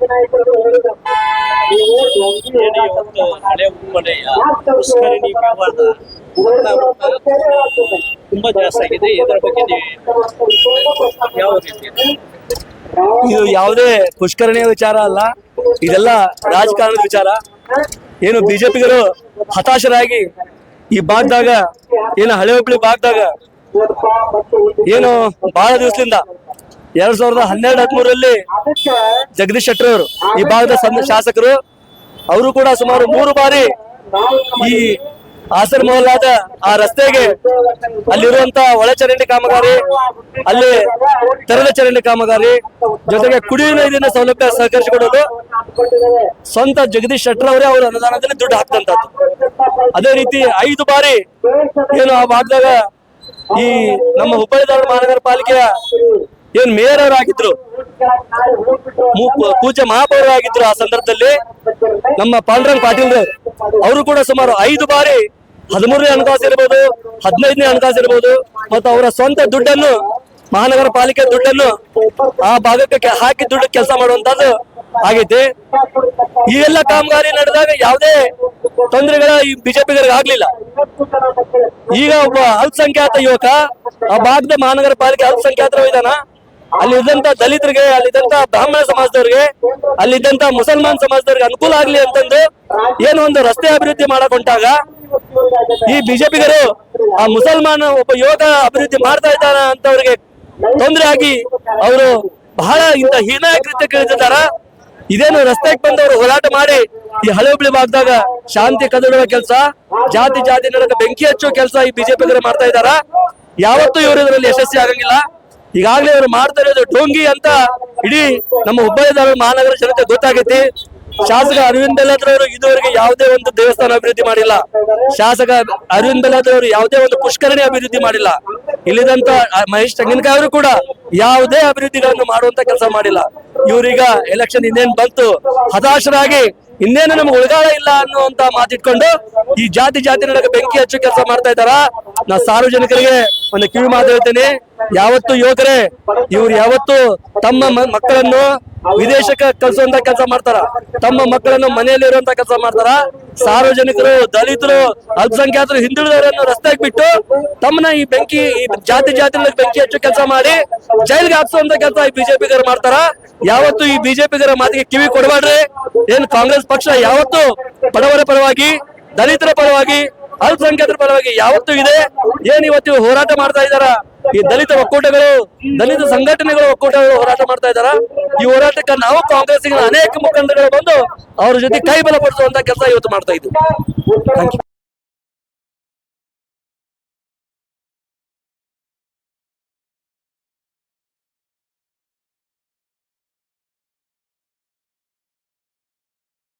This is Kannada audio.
ಇವತ್ತು ಹಳೆ ಉಮ್ಮಳೆಯ ಪುಷ್ಕರಣಿ ವಿವಾದ ತುಂಬಾ ಜಾಸ್ತಿ ಆಗಿದೆ. ಇದರ ಬಗ್ಗೆ ಯಾವ ರೀತಿ? ಇದು ಯಾವುದೇ ಪುಷ್ಕರಣಿಯ ವಿಚಾರ ಅಲ್ಲ, ಇದೆಲ್ಲ ರಾಜಕಾರಣದ ವಿಚಾರ. ಏನು ಬಿಜೆಪಿಗರು ಹತಾಶರಾಗಿ ಈ ಭಾಗದಾಗ ಏನು ಹಳೆ ಹುಬ್ಳಿ ಭಾಗದಾಗ ಏನು ಬಹಳ ದಿವಸದಿಂದ 2012-13 ಜಗದೀಶ್ ಶೆಟ್ಟರ್ ಅವರು ಈ ಭಾಗದ ಶಾಸಕರು, ಅವರು ಕೂಡ ಸುಮಾರು 3 ಬಾರಿ ಈ ಆಸರ್ ಮೊಹಲ್ಲಾದ ಆ ರಸ್ತೆಗೆ ಅಲ್ಲಿರುವಂತ ಒಳಚರಂಡಿ ಕಾಮಗಾರಿ, ಅಲ್ಲಿ ತೆರೆದ ಚರಂಡಿ ಕಾಮಗಾರಿ ಜೊತೆಗೆ ಕುಡಿಯುವ ನೀರಿನ ಸೌಲಭ್ಯ ಸಹಕರಿಸಿಕೊಡಲು ಸ್ವಂತ ಜಗದೀಶ್ ಶೆಟ್ಟರ್ ಅವರೇ ಅವರ ಅನುದಾನದಲ್ಲಿ ದುಡ್ಡು ಹಾಕ್ತಂತದ್ದು. ಅದೇ ರೀತಿ 5 ಬಾರಿ ಏನು ಆ ಭಾಗದಾಗ ಈ ನಮ್ಮ ಹುಬ್ಬಳ್ಳಿ ಧಾರವಾಡ ಮಹಾನಗರ ಪಾಲಿಕೆಯ ಏನ್ ಮೇಯರ್ ಅವರಾಗಿದ್ರು, ಪೂಜ್ಯ ಮಹಾಪೌರರಾಗಿದ್ರು, ಆ ಸಂದರ್ಭದಲ್ಲಿ ನಮ್ಮ ಪಾಂಡುರಂಗ ಪಾಟೀಲ್ ಅವರು ಕೂಡ ಸುಮಾರು 5 ಬಾರಿ 13ನೇ ಹಣಕಾಸು ಇರ್ಬೋದು, 15ನೇ ಹಣಕಾಸು ಇರ್ಬೋದು, ಮತ್ತು ಅವರ ಸ್ವಂತ ದುಡ್ಡನ್ನು ಮಹಾನಗರ ಪಾಲಿಕೆ ದುಡ್ಡನ್ನು ಆ ಭಾಗಕ್ಕೆ ಹಾಕಿ ದುಡ್ಡು ಕೆಲಸ ಮಾಡುವಂತದ್ದು ಆಗೈತಿ. ಈ ಎಲ್ಲ ಕಾಮಗಾರಿ ನಡೆದಾಗ ಯಾವುದೇ ತೊಂದರೆಗಳ ಈ ಬಿಜೆಪಿಗರಿಗೆ ಆಗ್ಲಿಲ್ಲ. ಈಗ ಒಬ್ಬ ಅಲ್ಪಸಂಖ್ಯಾತ ಯುವಕ ಆ ಭಾಗದ ಮಹಾನಗರ ಪಾಲಿಕೆ ಅಲ್ಪಸಂಖ್ಯಾತರ ಇದಾನ, ಅಲ್ಲಿದ್ದಂತ ದಲಿತರಿಗೆ, ಅಲ್ಲಿದ್ದಂತ ಬ್ರಾಹ್ಮಣ ಸಮಾಜದವ್ರಿಗೆ, ಅಲ್ಲಿದ್ದಂತ ಮುಸಲ್ಮಾನ್ ಸಮಾಜದವ್ರಿಗೆ ಅನುಕೂಲ ಆಗ್ಲಿ ಅಂತಂದು ಏನೋ ಒಂದು ರಸ್ತೆ ಅಭಿವೃದ್ಧಿ ಮಾಡಕ್ ಹೊಂಟಾಗ ಈ ಬಿಜೆಪಿಗರು ಆ ಮುಸಲ್ಮಾನ ಒಬ್ಬ ಯುವಕ ಅಭಿವೃದ್ಧಿ ಮಾಡ್ತಾ ಇದ್ದಾರ ಅಂತವ್ರಿಗೆ ತೊಂದರೆ ಆಗಿ ಅವರು ಬಹಳ ಇಂತ ಹೀನಾಯ ಕೃತ್ಯಕ್ಕೆ ಇಳಿದಿದ್ದಾರ. ಇದೇನು ರಸ್ತೆಗೆ ಬಂದವರು ಹೋರಾಟ ಮಾಡಿ ಈ ಹಳೆ ಹುಬ್ಳಿ ಭಾಗದಾಗ ಶಾಂತಿ ಕದಡುವ ಕೆಲಸ, ಜಾತಿ ನಡಕ ಬೆಂಕಿ ಹಚ್ಚುವ ಕೆಲಸ ಈ ಬಿಜೆಪಿಗರು ಮಾಡ್ತಾ ಇದ್ದಾರ. ಯಾವತ್ತೂ ಇವರು ಇದರಲ್ಲಿ ಯಶಸ್ವಿ ಆಗಂಗಿಲ್ಲ. ಈಗಾಗಲೇ ಇವರು ಮಾಡ್ತಾ ಇರೋದು ಡೋಂಗಿ ಅಂತ ಇಡೀ ನಮ್ಮ ಹುಬ್ಬಳ್ಳಿ ಧಾರವಾಡ ಮಹಾನಗರ ಜನತೆ ಗೊತ್ತಾಗೈತಿ. ಶಾಸಕ ಅರವಿಂದ್ ಬೆಲ್ಲಾದ್ರವರು ಇದುವರೆಗೆ ಯಾವುದೇ ಒಂದು ದೇವಸ್ಥಾನ ಅಭಿವೃದ್ಧಿ ಮಾಡಿಲ್ಲ. ಶಾಸಕ ಅರವಿಂದ್ ಬೆಲ್ಲಾದ್ರವರು ಯಾವುದೇ ಒಂದು ಪುಷ್ಕರಣಿ ಅಭಿವೃದ್ಧಿ ಮಾಡಿಲ್ಲ. ಇಲ್ಲಿದಂತ ಮಹೇಶ್ ತೆಂಗಿನಕಾಯಿ ಅವರು ಕೂಡ ಯಾವುದೇ ಅಭಿವೃದ್ಧಿಗಳನ್ನು ಮಾಡುವಂತ ಕೆಲಸ ಮಾಡಿಲ್ಲ. ಇವ್ರೀಗ ಎಲೆಕ್ಷನ್ ಇನ್ನೇನ್ ಬಂತು, ಹತಾಶರಾಗಿ ಇನ್ನೇನು ನಮ್ಗೆ ಉಳಿಗಾಲ ಇಲ್ಲ ಅನ್ನುವಂತ ಮಾತಿಟ್ಕೊಂಡು ಈ ಜಾತಿ ನಡಕ ಬೆಂಕಿ ಹಚ್ಚು ಕೆಲಸ ಮಾಡ್ತಾ ಇದ್ದಾರ. ನಾ ಸಾರ್ವಜನಿಕರಿಗೆ ಒಂದು ಕಿವಿ ಮಾತು ಹೇಳ್ತೇನೆ, ಯಾವತ್ತು ಯುವಕರೇ ಇವ್ರು ಯಾವತ್ತು ತಮ್ಮ ಮಕ್ಕಳನ್ನು ವಿದೇಶಕ್ಕೆ ಕಳಿಸುವಂತ ಕೆಲಸ ಮಾಡ್ತಾರ, ತಮ್ಮ ಮಕ್ಕಳನ್ನು ಮನೆಯಲ್ಲಿ ಇರುವಂತ ಕೆಲಸ ಮಾಡ್ತಾರ. ಸಾರ್ವಜನಿಕರು, ದಲಿತರು, ಅಲ್ಪಸಂಖ್ಯಾತರು, ಹಿಂದುಳಿದವರನ್ನು ರಸ್ತೆಗೆ ಬಿಟ್ಟು ತಮ್ಮನ್ನ ಈ ಬೆಂಕಿ, ಈ ಜಾತಿ ಬೆಂಕಿ ಹಚ್ಚು ಕೆಲಸ ಮಾಡಿ ಜೈಲ್ಗೆ ಹಾಕ್ಸುವಂತ ಕೆಲಸ ಈ ಬಿಜೆಪಿಗರು ಮಾಡ್ತಾರ. ಯಾವತ್ತು ಈ ಬಿಜೆಪಿಗರ ಮಾತಿಗೆ ಕಿವಿ ಕೊಡಬೇಡ್ರಿ. ಏನ್ ಕಾಂಗ್ರೆಸ್ ಪಕ್ಷ ಯಾವತ್ತು ಬಡವರ ಪರವಾಗಿ, ದಲಿತರ ಪರವಾಗಿ, ಅಲ್ಪಸಂಖ್ಯಾತರ ಪರವಾಗಿ ಯಾವತ್ತೂ ಇದೆ. ಏನ್ ಇವತ್ತು ಹೋರಾಟ ಮಾಡ್ತಾ ಇದಾರ ಈ ದಲಿತ ಒಕ್ಕೂಟಗಳು, ದಲಿತ ಸಂಘಟನೆಗಳು ಒಕ್ಕೂಟಗಳು ಹೋರಾಟ ಮಾಡ್ತಾ ಇದಾರ. ಈ ಹೋರಾಟಕ್ಕೆ ನಾವು ಕಾಂಗ್ರೆಸ್ಸಿನ ಅನೇಕ ಮುಖಂಡರುಗಳು ಬಂದು ಅವ್ರ ಜೊತೆ ಕೈ ಬಲಪಡಿಸುವಂತ ಕೆಲಸ ಇವತ್ತು ಮಾಡ್ತಾ ಇದ್ವಿ.